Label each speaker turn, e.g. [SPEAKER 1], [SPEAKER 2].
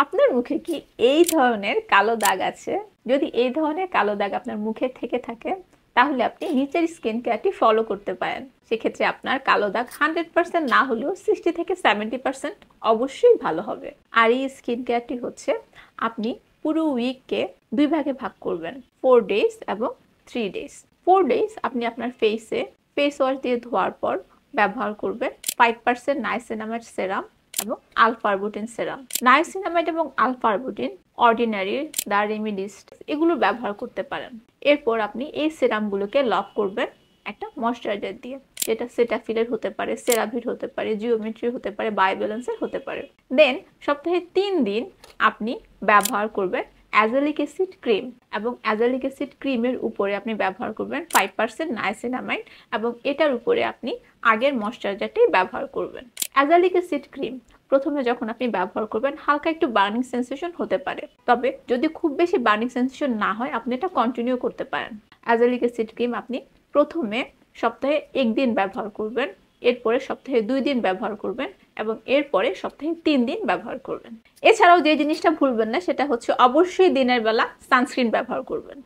[SPEAKER 1] আপনার মুখে কি এই ধরনের কালো দাগ আছে? যদি এই ধরনের কালো দাগ আপনার মুখে থেকে থাকে তাহলে আপনি নিচের স্কিন কেয়ারটি ফলো করতে পারেন। সেক্ষেত্রে আপনার কালো দাগ 100% না হলেও 60 থেকে 70% অবশ্যই ভালো হবে। আর এই স্কিন কেয়ারটি হচ্ছে আপনি পুরো উইককে 2 ভাগে ভাগ করবেন, 4 ডেজ এবং 3 ডেজ। 4 ডেজ আপনি আপনার ফেসে ফেস ওয়াশ দিয়ে ধোয়ার পর ব্যবহার করবেন 5% নাইসিনামাইড সেরাম এবং আলফা-আরবুটিন সেরাম। নাইসিনামাইড এবং আলফা-আরবুটিন অর্ডিনারি, দ্য রেমিডিস্ট এগুলো ব্যবহার করতে পারেন। এরপর আপনি এই সেরামগুলোকে লক করবেন একটা ময়শ্চারাইজার দিয়ে, যেটা সেটাফিলের হতে পারে, সেরাভির হতে পারে, জিওমেট্রি হতে পারে, বায়োব্যালেন্সের হতে পারে। দেন সপ্তাহে 3 দিন আপনি ব্যবহার করবেন অ্যাজালিক অ্যাসিড ক্রিম, এবং অ্যাজালিক অ্যাসিড ক্রিমের উপরে আপনি ব্যবহার করবেন 5% নাইসিনামাইড এবং এটার উপরে আপনি আগের ময়শ্চারাইজারটি ব্যবহার করবেন। অ্যাজালিক অ্যাসিড ক্রিম প্রথমে যখন আপনি ব্যবহার করবেন হালকা একটু বার্নিং সেন্সেশন হতে পারে, তবে যদি খুব বেশি বার্নিং সেন্সেশন না হয় আপনি এটা কন্টিনিউ করতে পারেন। অ্যাজালিক অ্যাসিড ক্রিম আপনি প্রথমে সপ্তাহে 1 দিন ব্যবহার করবেন, এরপরে সপ্তাহে 2 দিন ব্যবহার করবেন এবং এরপরে সপ্তাহে 3 দিন ব্যবহার করবেন। এছাড়াও যে জিনিসটা ভুলবেন না সেটা হচ্ছে অবশ্যই দিনের বেলা সানস্ক্রিন ব্যবহার করবেন।